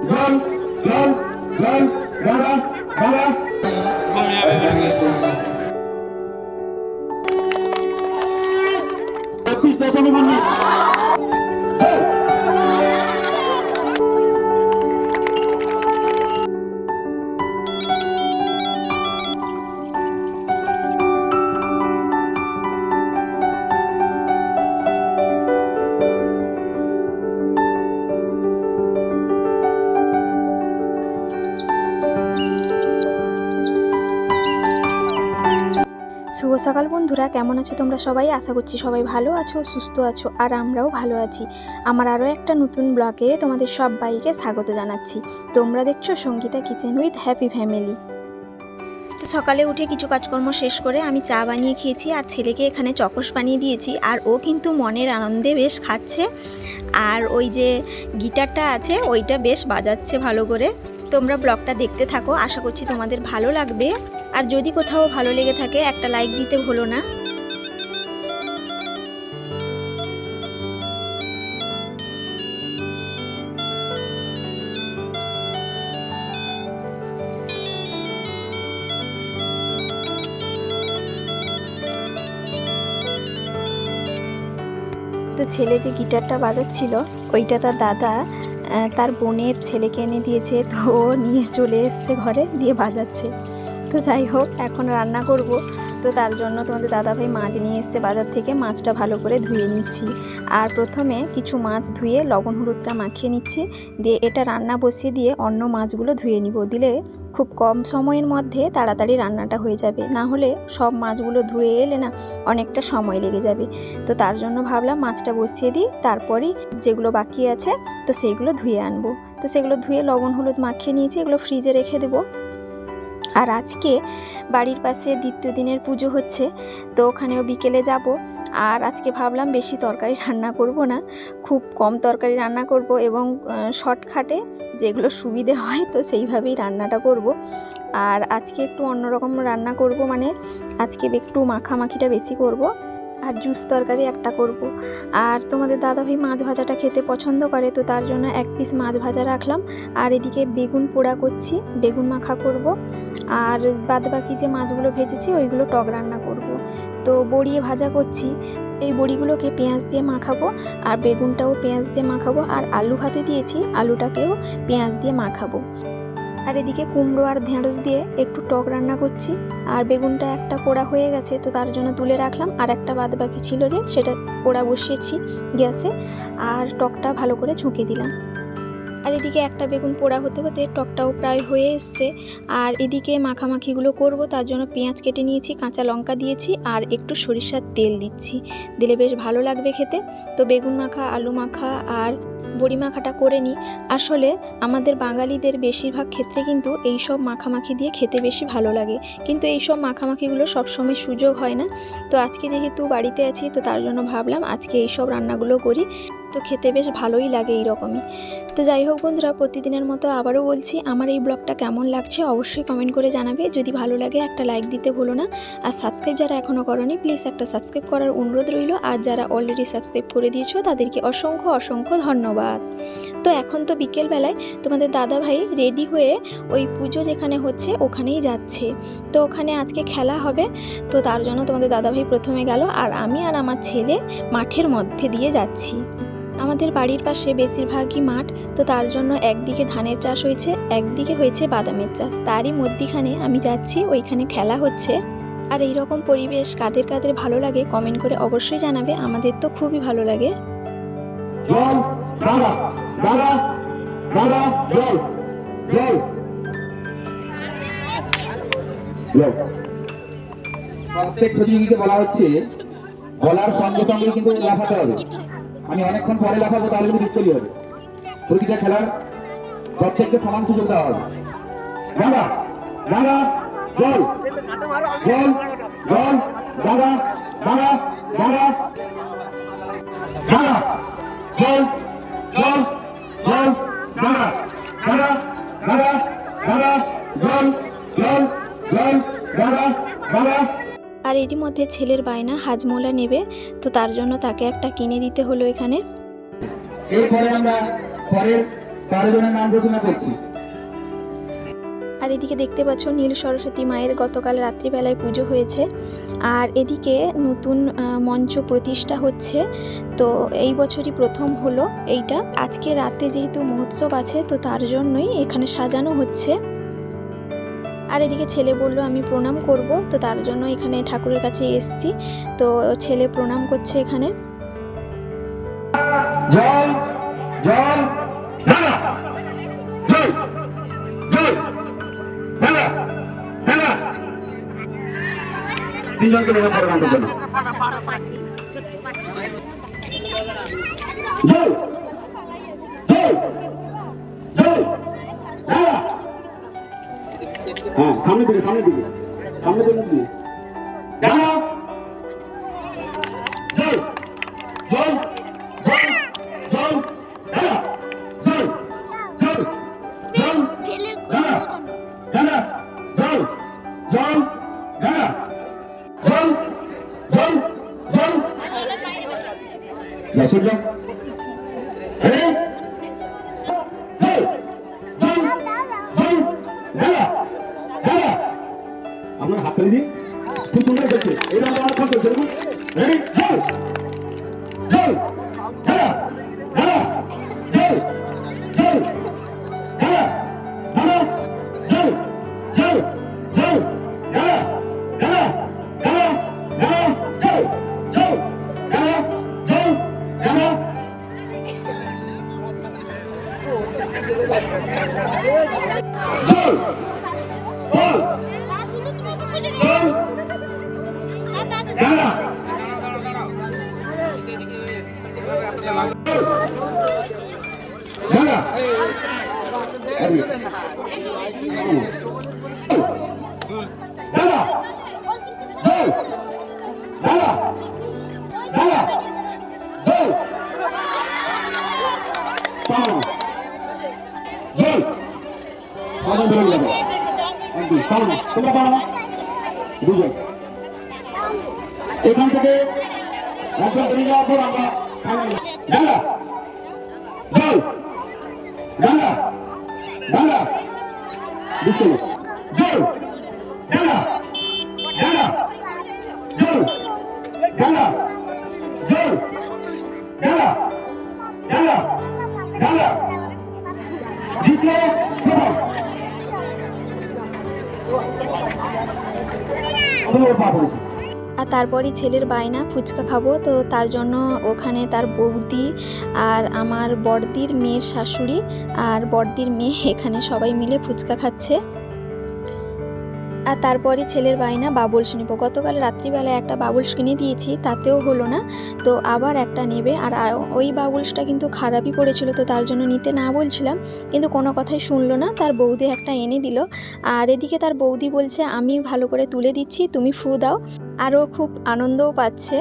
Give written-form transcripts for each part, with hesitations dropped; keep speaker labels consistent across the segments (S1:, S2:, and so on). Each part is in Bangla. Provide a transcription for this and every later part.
S1: জল জল জল দাদা দাদা চব্বিশ দশমিক 19।
S2: শুভ সকাল বন্ধুরা, কেমন আছো তোমরা সবাই? আশা করছি সবাই ভালো আছো, সুস্থ আছো, আর আমরাও ভালো আছি। আমার আরও একটা নতুন ব্লগে তোমাদের সবাইকে স্বাগত জানাচ্ছি। তোমরা দেখছো Sangeeta kitchen with happy family. তো সকালে উঠে কিছু কাজকর্ম শেষ করে আমি চা বানিয়ে খেয়েছি, আর ছেলেকে এখানে চকোস বানিয়ে দিয়েছি, আর ও কিন্তু মনের আনন্দে বেশ খাচ্ছে। আর ওই যে গিটারটা আছে ওইটা বেশ বাজাচ্ছে ভালো করে। তোমরা ব্লগটা দেখতে থাকো, আশা করছি তোমাদের ভালো লাগবে। আর যদি কোথাও ভালো লেগে থাকে একটা লাইক দিতে ভুলো না। তো ছেলে যে গিটারটা বাজাচ্ছিল ওইটা তার দাদা তার বোনের ছেলেকে এনে দিয়েছে, তো ও নিয়ে চলে এসছে ঘরে, দিয়ে বাজাচ্ছে। তো যাই হোক, এখন রান্না করব। তো তার জন্য তোমাদের দাদাভাই মাছ নিয়ে এসছে বাজার থেকে। মাছটা ভালো করে ধুয়ে নিচ্ছি, আর প্রথমে কিছু মাছ ধুয়ে লবণ হলুদটা মাখিয়ে নিচ্ছি, দিয়ে এটা রান্না বসিয়ে দিয়ে অন্য মাছগুলো ধুয়ে নিব। দিলে খুব কম সময়ের মধ্যে তাড়াতাড়ি রান্নাটা হয়ে যাবে, না হলে সব মাছগুলো ধুয়ে এলে না অনেকটা সময় লেগে যাবে। তো তার জন্য ভাবলাম মাছটা বসিয়ে দিই, তারপরেই যেগুলো বাকি আছে তো সেইগুলো ধুয়ে আনবো। তো সেগুলো ধুয়ে লবণ হলুদ মাখিয়ে নিয়েছি, এগুলো ফ্রিজে রেখে দেবো। আর আজকে বাড়ির পাশে দ্বিতীয় দিনের পুজো হচ্ছে, তো ওখানেও বিকেলে যাব। আর আজকে ভাবলাম বেশি তরকারি রান্না করব না, খুব কম তরকারি রান্না করব, এবং শর্টকাটে যেগুলো সুবিধে হয় তো সেইভাবেই রান্নাটা করব। আর আজকে একটু অন্যরকম রান্না করব, মানে আজকে একটু মাখামাখিটা বেশি করব, আর জুস তরকারি একটা করব। আর তোমাদের দাদাভাই মাছ ভাজাটা খেতে পছন্দ করে, তো তার জন্য এক পিস মাছ ভাজা রাখলাম। আর এদিকে বেগুন পোড়া করছি, বেগুন মাখা করব। আর বাদবাকি যে মাছগুলো ভেজেছি ওইগুলো টক রান্না করব। তো বড়ি ভাজা করছি, এই বড়িগুলোকে পেঁয়াজ দিয়ে মাখাবো, আর বেগুনটাও পেঁয়াজ দিয়ে মাখাবো। আর আলু ভাতে দিয়েছি, আলুটাকেও পেঁয়াজ দিয়ে মাখাবো। আর এদিকে কুমড়ো আর ঢেঁড়স দিয়ে একটু টক রান্না করছি। আর বেগুনটা একটা পোড়া হয়ে গেছে, তো তার জন্য তুলে রাখলাম। আর একটা বাদ বাকি ছিল যে সেটা পোড়া বসিয়েছি গ্যাসে, আর টকটা ভালো করে ঝুঁকে দিলাম। আর এদিকে একটা বেগুন পোড়া হতে হতে টকটাও প্রায় হয়ে এসছে। আর এদিকে মাখামাখিগুলো করব, তার জন্য পেঁয়াজ কেটে নিয়েছি, কাঁচা লঙ্কা দিয়েছি, আর একটু সরিষার তেল দিচ্ছি, দিলে বেশ ভালো লাগবে খেতে। তো বেগুন মাখা, আলু মাখা আর বড়ি মাখাটা করে নিই। আসলে আমাদের বাঙালিদের বেশিরভাগ ক্ষেত্রে কিন্তু এই সব মাখামাখি দিয়ে খেতে বেশি ভালো লাগে, কিন্তু এই সব মাখামাখিগুলো সবসময় সুযোগ হয় না। তো আজকে যেহেতু বাড়িতে আছি, তো তার জন্য ভাবলাম আজকে এই সব রান্নাগুলো করি, তো খেতে বেশ ভালোই লাগে এইরকমই। তো যাই হোক বন্ধুরা, প্রতিদিনের মতো আবারও বলছি, আমার এই ব্লগটা কেমন লাগছে অবশ্যই কমেন্ট করে জানাবে। যদি ভালো লাগে একটা লাইক দিতে ভুলো না, আর সাবস্ক্রাইব যারা এখনও করনি প্লিজ একটা সাবস্ক্রাইব করার অনুরোধ রইল। আর যারা অলরেডি সাবস্ক্রাইব করে দিয়েছো তাদেরকে অসংখ্য অসংখ্য ধন্যবাদ। তো এখন তো বিকেলবেলায় তোমাদের দাদাভাই রেডি হয়ে ওই পুজো যেখানে হচ্ছে ওখানেই যাচ্ছে। তো ওখানে আজকে খেলা হবে, তো তার জন্য তোমাদের দাদাভাই প্রথমে গেল, আর আমি আর আমার ছেলে মাঠের মধ্যে দিয়ে যাচ্ছি। আমাদের বাড়ির পাশে বেশিরভাগই মাঠ, তো তার জন্য একদিকে ধানের চাষ হয়েছে, একদিকে হয়েছে বাদামের চাষ, তারই মধ্যিখানে আমি যাচ্ছি, ওইখানে খেলা হচ্ছে। আর এই রকম পরিবেশ কাদের কাদের ভালো লাগে কমেন্ট করে অবশ্যই জানাবে, আমাদের তো খুবই ভালো লাগে।
S1: জল দাদা দাদা দাদা জল জল জল। প্রত্যেক প্রতিযোগীকে বলা হচ্ছে বলার সঙ্গে সঙ্গে কিন্তু লাফাতে হবে। আমি অনেকক্ষণ পরে লাফাবো, তাহলে কিন্তু বিচ্ছলি হবে। প্রতিটা খেলার প্রত্যেককে সমান সুযোগ দেওয়া হবে। দাদা দাদা জল জল জল দাদা দাদা দাদা দাদা জল জল জল দাদা দাদা দাদা দাদা জল জল জল দাদা দাদা।
S2: আর এরই মধ্যে ছেলের বায়না হাজমোলা নেবে, তো তার জন্য তাকে একটা কিনে দিতে হলো এখানে।
S1: এরপরে আমরা পরের 13 জনের নাম ঘোষণা করছি।
S2: আর এদিকে দেখতে পাচ্ছ নীল সরস্বতী মায়ের গতকাল রাত্রিবেলায় পুজো হয়েছে। আর এদিকে নতুন মঞ্চ প্রতিষ্ঠা হচ্ছে, তো এই বছরই প্রথম হলো এইটা। আজকে রাতে যেহেতু মহোৎসব আছে, তো তার জন্যই এখানে সাজানো হচ্ছে। আর এদিকে ছেলে বলল আমি প্রণাম করব, তো তার জন্য এখানে ঠাকুরের কাছে এসেছি। তো ছেলে প্রণাম করছে এখানে।
S1: জল জল ঢালা, জল জল ঢালা, ঢালা। তিনজনকে নেমে পড়ে গান করবেন। জল জল জল ঢালা। হ্যাঁ, সামনে দিকে সামনে দিকে সামনে দিকে ঢালা। জল জল জল জল ঢালা, জল জল জল ঢালা, ঢালা, জল জল ঢালা, জল জল জল। জয় জল রেডি, জল জল জল ঢালা, ঢালা। আপনার হাত তুলে দিন, খুব সুন্দর হচ্ছে। এইটা আমার হাত চলছে, রেডি, জল জল ঢালা, ঢালা, জল জল ঢালা, ঢালা, জল জল জল ঢালা, ঢালা, ঢালা, ঢালা, জল জল ঢালা, জল ঢালা। জল জল জল ঢালা, ঢালা। ঢালা, জল ঢালা, ঢালা, জল পানো, জল পানো বেরোয় যাবে। একদম পানো না, তোমরা পানো না দুজন। এখান থেকে একজন বেরিয়ে যাওয়ার পর আমরা ঢালা, জল ঢালা, ঢালা, বিষ্ণু জল ঢালা, ঢালা, জল ঢালা, জল ঢালা, ঢালা, ঢালা। দ্বিতীয় প্রথম পা পড়েছে।
S2: আর তারপরে ছেলের বায়না ফুচকা খাবো, তো তার জন্য ওখানে তার বৌদি আর আমার বড়দির মেয়ের শাশুড়ি আর বড়দির মেয়ে এখানে সবাই মিলে ফুচকা খাচ্ছে। আর তারপরে ছেলের বায়না বাবলস নেবো। গতকাল রাত্রিবেলায় একটা বাবলস কিনে দিয়েছি, তাতেও হলো না, তো আবার একটা নেবে। আর ওই বাবলসটা কিন্তু খারাপই পড়েছিল, তো তার জন্য নিতে না বলছিলাম, কিন্তু কোনো কথাই শুনলো না। তার বৌদি একটা এনে দিল। আর এদিকে তার বৌদি বলছে আমি ভালো করে তুলে দিচ্ছি, তুমি ফু দাও। আরও খুব আনন্দও পাচ্ছে।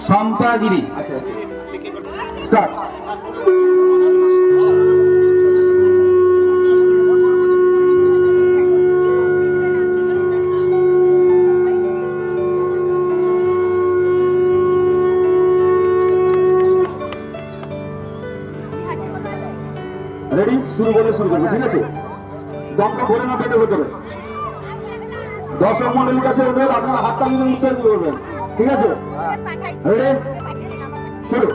S1: সম্পাগিরি স্টার্ট। রেডি, শুরু করলে শুরু করবে, ঠিক আছে? দমটা ভরে না পেটে হতে হবে। দর্শক মন্ডলীর কাছে অনুরোধ, আপনারা হাতটা নিয়ে উৎসাহিত করবেন, ঠিক আছে? রেডি, শুরু।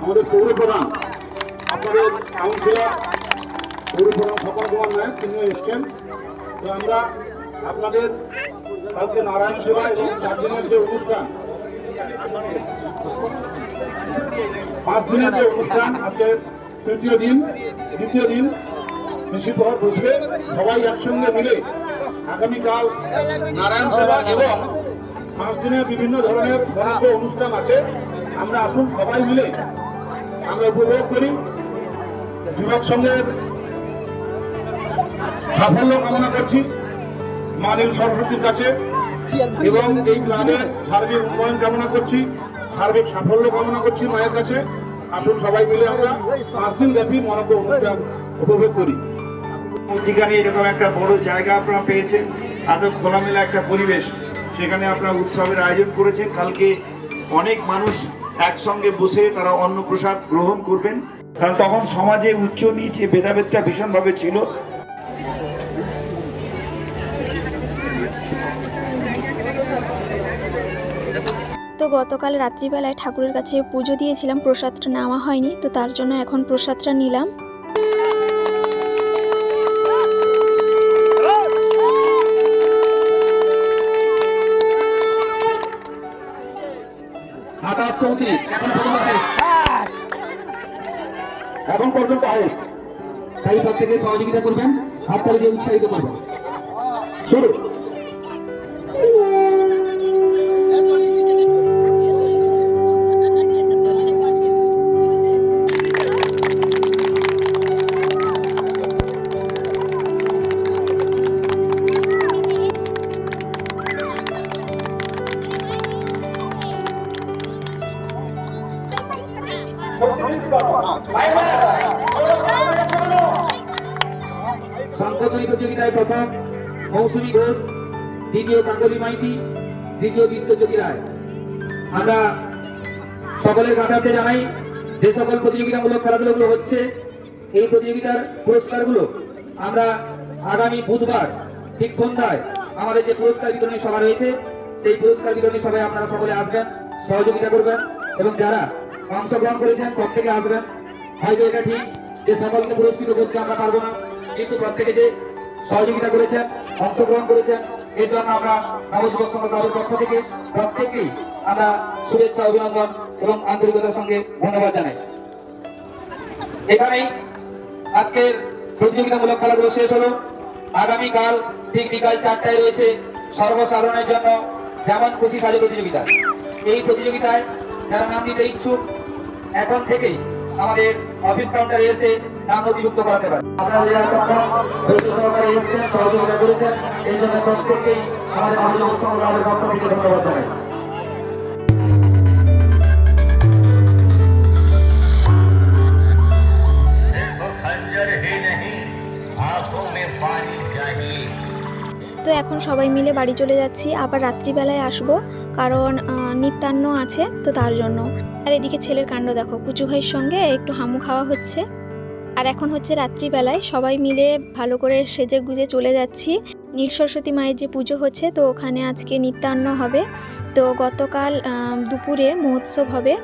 S1: আমাদের পৌর প্রধান
S3: জেলা পৌরসভা সকল কুমার নায়ক তিনিও এসছেন। তো আমরা আপনাদের কালকে নারায়ণ সেবা এবং 4 দিনের যে অনুষ্ঠান, 5 দিনের যে অনুষ্ঠান, আজকে তৃতীয় দিন, দ্বিতীয় দিন কৃষি প্রহর বসবে। সবাই একসঙ্গে মিলে আগামীকাল নারায়ণ সেবা এবং 5 দিনের বিভিন্ন ধরনের অনেক অনুষ্ঠান আছে। আমরা আসুন সবাই মিলে আমরা উপভোগ করি। যুবক সংঘের সাফল্য কামনা করছি মা নীল সরস্বতীর কাছে এবং এই ক্লাবের সার্বিক উন্নয়ন কামনা করছি, সার্বিক সাফল্য কামনা করছি মায়ের কাছে। আসুন সবাই মিলে আমরা 5 দিন ব্যাপী মনোজ্ঞ অনুষ্ঠান উপভোগ করি।
S4: যেখানে এরকম একটা বড় জায়গা আপনারা পেয়েছেন, এত খোলামেলা একটা পরিবেশ, সেখানে আপনারা উৎসবের আয়োজন করেছেন। কালকে অনেক মানুষ একসঙ্গে বসে তারা অন্নপ্রসাদ গ্রহণ করবেন, কারণ তখন সমাজে উচ্চ নিচ এই ভেদাভেদটা ভীষণভাবে ছিল।
S2: তো গতকাল রাত্রিবেলায় ঠাকুরের কাছে পুজো দিয়েছিলাম, প্রসাদটা নেওয়া হয়নি, তো তার জন্য এখন প্রসাদটা নিলাম।
S1: এখন পর্যন্ত আয় তাই প্রত্যেকে সহযোগিতা করবেন, হাততালি দিয়ে উৎসাহিত করবেন। শুরু। সংশোধনী প্রতিযোগিতায় প্রথম মৌসুমী ঘোষ, দ্বিতীয় কাঙ্গলি মাইতি, তৃতীয় বিশ্বজ্যোতি রায়। আমরা সকলের কাছে জানাই যে সকল প্রতিযোগিতামূলক খেলাধুলাগুলো হচ্ছে, এই প্রতিযোগিতার পুরস্কারগুলো আমরা আগামী বুধবার ঠিক সন্ধ্যায় আমাদের যে পুরস্কার বিতরণী সভা রয়েছে, সেই পুরস্কার বিতরণী সভায় আপনারা সকলে আসবেন, সহযোগিতা করবেন এবং যারা অংশগ্রহণ করেছেন প্রত্যেকে আসবেন। হয়তো এটা ঠিক যে সকলকে পুরস্কৃত করতে আমরা পারবো না, কিন্তু প্রত্যেকে যে সহযোগিতা করেছেন, অংশগ্রহণ করেছেন, এর জন্য আমরা নবযুবক সংঘ ক্লাবের পক্ষ থেকে প্রত্যেককেই আমরা শুভেচ্ছা, অভিনন্দন এবং আন্তরিকতার সঙ্গে ধন্যবাদ জানাই। এখানেই আজকের প্রতিযোগিতামূলক খেলাগুলো শেষ হলো। আগামীকাল ঠিক বিকাল 4টায় রয়েছে সর্বসাধারণের জন্য যেমন খুশি সাজো প্রতিযোগিতা। এই প্রতিযোগিতায় যারা নাম দিতে ইচ্ছুক এখন থেকেই আমাদের অফিস কাউন্টারে এসে নাম নথিভুক্ত করাতে পারে। আপনারা যারা ধৈর্য সহকারে এসেছেন, সহযোগিতা করেছেন, এই জন্য প্রত্যেককেই আমাদের নবযুবক সংঘ ক্লাবের পক্ষ থেকে ধন্যবাদ জানাই।
S2: তো এখন সবাই মিলে বাড়ি চলে যাচ্ছি, আবার রাত্রিবেলায় আসবো, কারণ নিত্যান্ন আছে, তো তার জন্য। আর এদিকে ছেলের কাণ্ড দেখো, কুচু ভাইয়ের সঙ্গে একটু হামু খাওয়া হচ্ছে। আর এখন হচ্ছে রাত্রিবেলায় সবাই মিলে ভালো করে সেজে গুজে চলে যাচ্ছি। নীল সরস্বতী মায়ের যে পুজো হচ্ছে, তো ওখানে আজকে নিত্যান্ন হবে। তো গতকাল দুপুরে মহোৎসব হবে।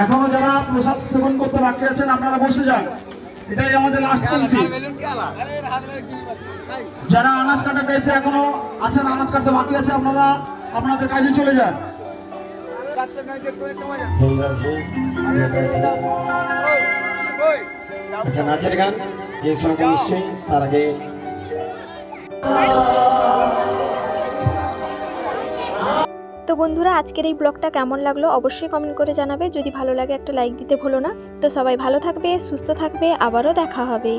S5: এখনো যারা প্রসাদ সেবন করতে বাকি আছেন আপনারা বসে যান। এটাই আমাদের লাস্ট পঙ্ক্তি। যারা আনাজ কাটার দায়িত্বে এখনো আছেন, আনাজ কাটতে বাকি আছে, আপনারা আপনাদের কাজে চলে যান।
S6: আচ্ছা, নাচের গান এই সঙ্গে নিশ্চয়ই তার আগে
S2: তো বন্ধুরা, আজকের এই ব্লগটা কেমন লাগলো অবশ্যই কমেন্ট করে জানাবে। যদি ভালো লাগে একটা লাইক দিতে ভুলো না। তো সবাই ভালো থাকবে, সুস্থ থাকবে, আবারও দেখা হবে।